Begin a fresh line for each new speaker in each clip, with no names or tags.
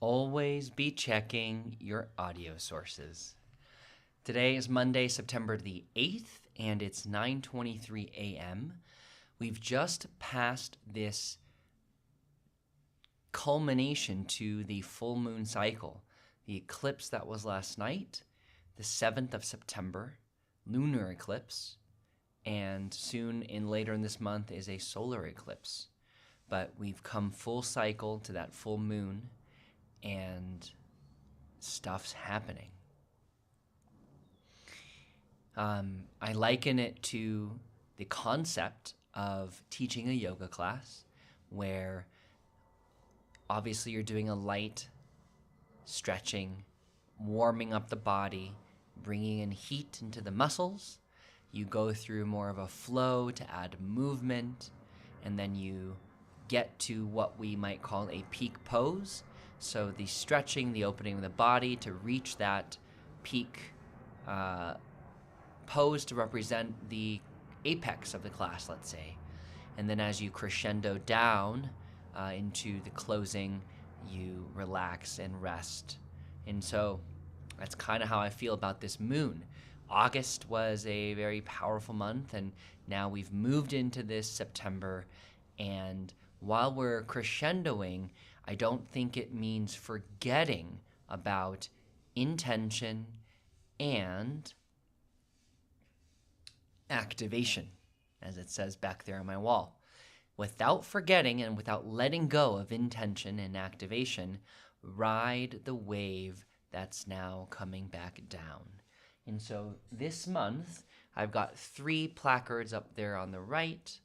Always be checking your audio sources. Today is Monday, September the 8th, and it's 9:23 a.m. We've just passed this culmination to the full moon cycle, the eclipse that was last night, the 7th of September, lunar eclipse, and soon later in this month is a solar eclipse. But we've come full cycle to that full moon, and stuff's happening. I liken it to the concept of teaching a yoga class where obviously you're doing a light stretching, warming up the body, bringing in heat into the muscles. You go through more of a flow to add movement, and then you get to what we might call a peak pose. So the stretching, the opening of the body to reach that peak pose to represent the apex of the class, let's say. And then as you crescendo down into the closing, you relax and rest. And so that's kind of how I feel about this moon. August was a very powerful month, and now we've moved into this September. And while we're crescendoing, I don't think it means forgetting about intention and activation, as it says back there on my wall. Without forgetting and without letting go of intention and activation, ride the wave that's now coming back down. And so this month, I've got 3 placards up there on the right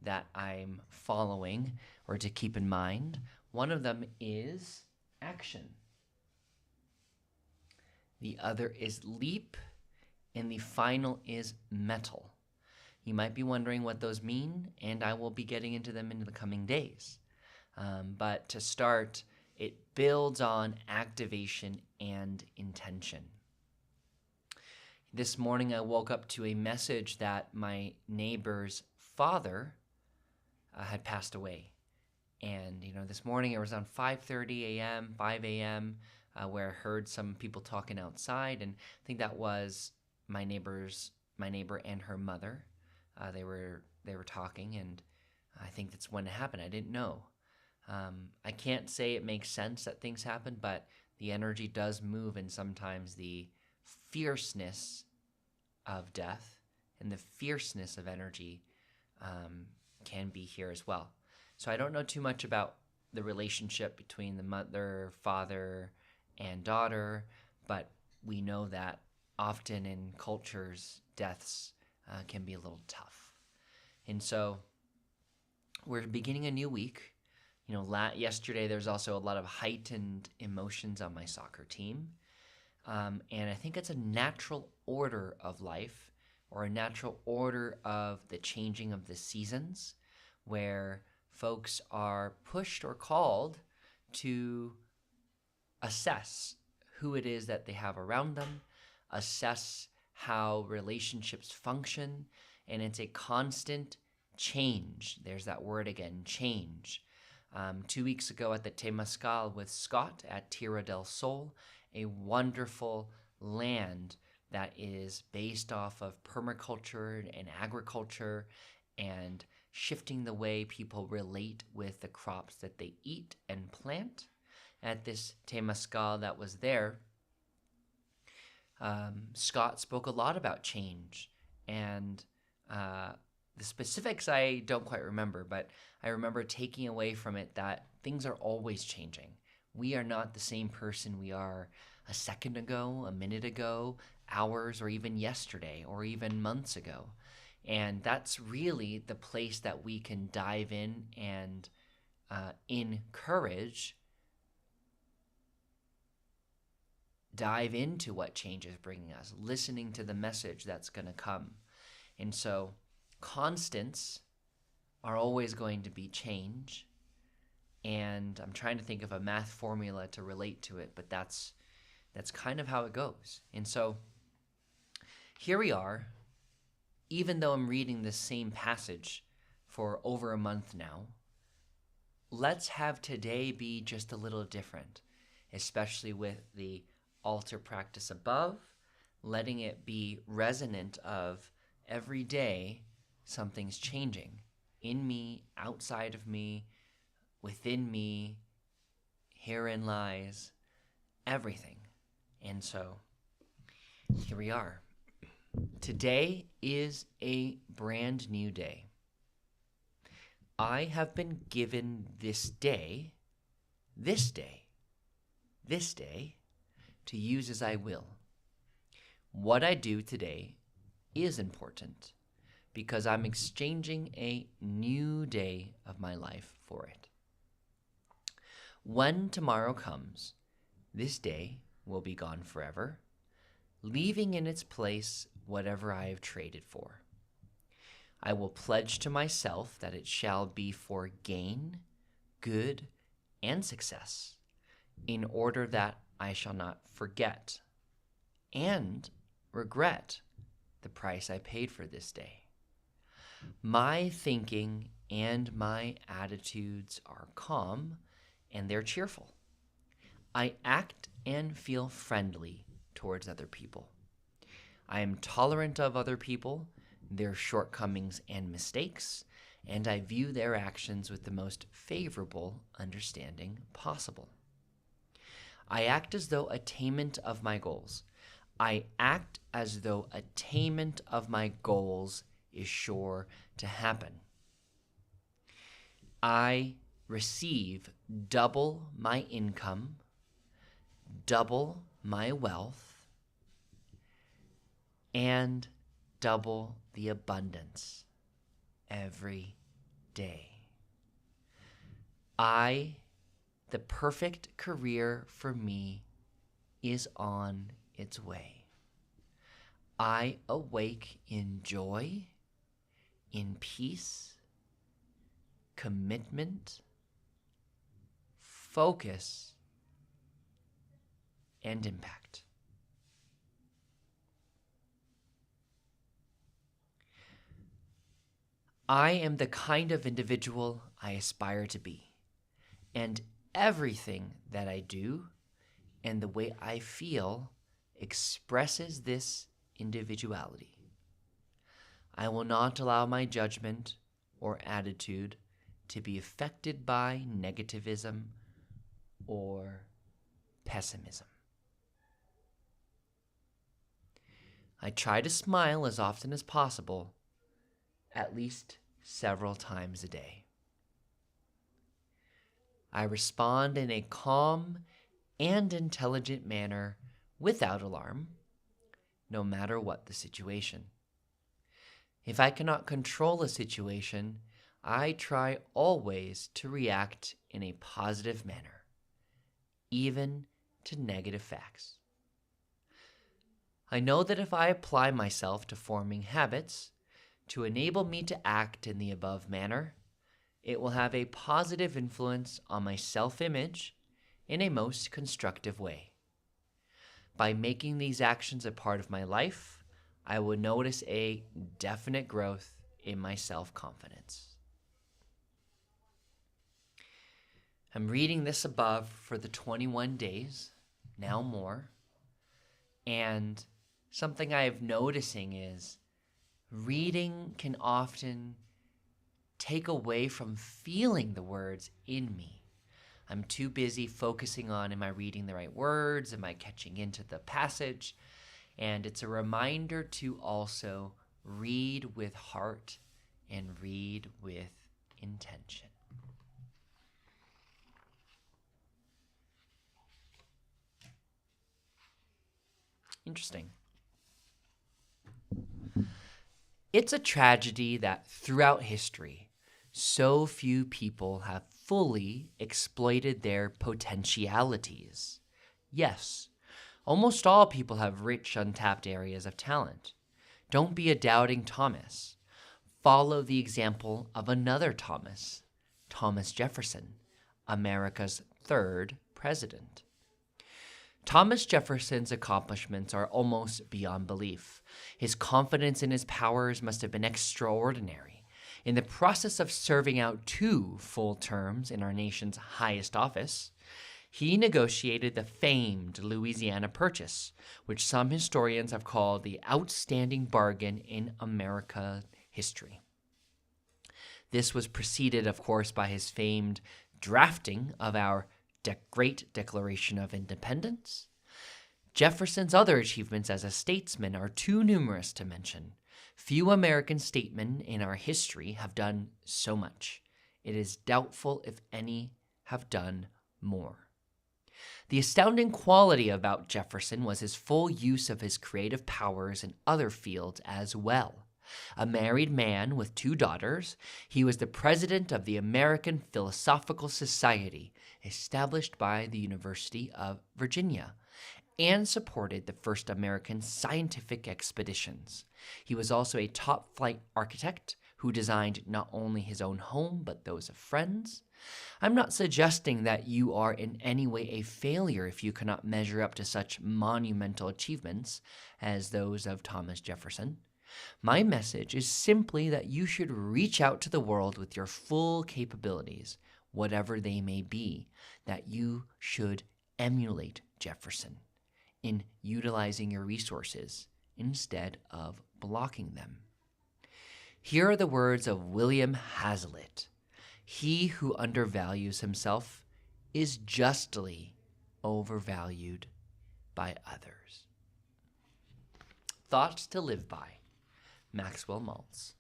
that I'm following or to keep in mind. One of them is action. The other is leap, and the final is metal. You might be wondering what those mean, and I will be getting into them in the coming days. But to start, it builds on activation and intention. This morning I woke up to a message that my neighbor's father had passed away. And, this morning it was around 5:30 a.m., 5 a.m., where I heard some people talking outside, and I think that was my neighbor and her mother. They were talking, and I think that's when it happened. I didn't know. I can't say it makes sense that things happen, but the energy does move, and sometimes the fierceness of death and the fierceness of energy can be here as well. So I don't know too much about the relationship between the mother, father, and daughter, but we know that often in cultures, deaths can be a little tough. And so we're beginning a new week. Yesterday there's also a lot of heightened emotions on my soccer team. And I think it's a natural order of life, or a natural order of the changing of the seasons, where folks are pushed or called to assess who it is that they have around them, assess how relationships function, and it's a constant change. There's that word again, change. 2 weeks ago at the Temazcal with Scott at Tierra del Sol, a wonderful land that is based off of permaculture and agriculture and shifting the way people relate with the crops that they eat and plant. At this Temazcal that was there, Scott spoke a lot about change, and the specifics I don't quite remember, but I remember taking away from it that things are always changing. We are not the same person we are a second ago, a minute ago, hours, or even yesterday, or even months ago. And that's really the place that we can dive in and encourage, dive into what change is bringing us, listening to the message that's going to come. And so constants are always going to be change. And I'm trying to think of a math formula to relate to it, but that's kind of how it goes. And so here we are, even though I'm reading the same passage for over a month now, let's have today be just a little different. especially with the altar practice above, letting it be resonant of every day something's changing in me, outside of me, within me. Herein lies everything. And so here we are. Today is a brand new day. I have been given this day, to use as I will. What I do today is important because I'm exchanging a new day of my life for it. When tomorrow comes, this day will be gone forever, leaving in its place whatever I have traded for. I will pledge to myself that it shall be for gain, good, and success, in order that I shall not forget and regret the price I paid for this day. My thinking and my attitudes are calm and they're cheerful. I act and feel friendly towards other people. I am tolerant of other people, their shortcomings and mistakes, and I view their actions with the most favorable understanding possible. I act as though attainment of my goals. I act as though attainment of my goals is sure to happen. I receive double my income, double my wealth, and double the abundance every day. The perfect career for me is on its way. I awake in joy, in peace, commitment, focus, and impact. I am the kind of individual I aspire to be, and everything that I do and the way I feel expresses this individuality. I will not allow my judgment or attitude to be affected by negativism or pessimism. I try to smile as often as possible, at least several times a day. I respond in a calm and intelligent manner without alarm, no matter what the situation. If I cannot control a situation, I try always to react in a positive manner, even to negative facts. I know that if I apply myself to forming habits to enable me to act in the above manner, it will have a positive influence on my self-image in a most constructive way. By making these actions a part of my life, I will notice a definite growth in my self-confidence. I'm reading this above for the 21 days, now more, and something I am noticing is reading can often take away from feeling the words in me. I'm too busy focusing on, am I reading the right words? Am I catching into the passage? And it's a reminder to also read with heart and read with intention. Interesting. It's a tragedy that throughout history, so few people have fully exploited their potentialities. Yes, almost all people have rich, untapped areas of talent. Don't be a doubting Thomas. Follow the example of another Thomas, Thomas Jefferson, America's third president. Thomas Jefferson's accomplishments are almost beyond belief. His confidence in his powers must have been extraordinary. In the process of serving out 2 full terms in our nation's highest office, He negotiated the famed Louisiana Purchase, which some historians have called the outstanding bargain in American history. This was preceded, of course, by his famed drafting of our Great Declaration of Independence. Jefferson's other achievements as a statesman are too numerous to mention. Few American statesmen in our history have done so much. It is doubtful if any have done more. The astounding quality about Jefferson was his full use of his creative powers in other fields as well. A married man with 2 daughters, he was the president of the American Philosophical Society, established by the University of Virginia, and supported the first American scientific expeditions. He was also a top-flight architect who designed not only his own home but those of friends. I'm not suggesting that you are in any way a failure if you cannot measure up to such monumental achievements as those of Thomas Jefferson. My message is simply that you should reach out to the world with your full capabilities, whatever they may be, that you should emulate Jefferson in utilizing your resources instead of blocking them. Here are the words of William Hazlitt. He who undervalues himself is justly overvalued by others. Thoughts to live by. Maxwell Maltz.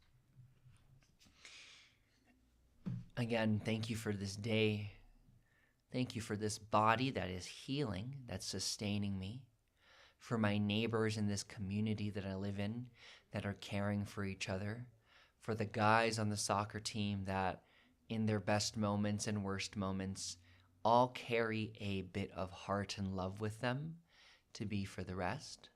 Again, thank you for this day. Thank you for this body that is healing, that's sustaining me. For my neighbors in this community that I live in that are caring for each other. For the guys on the soccer team that in their best moments and worst moments all carry a bit of heart and love with them to be for the rest.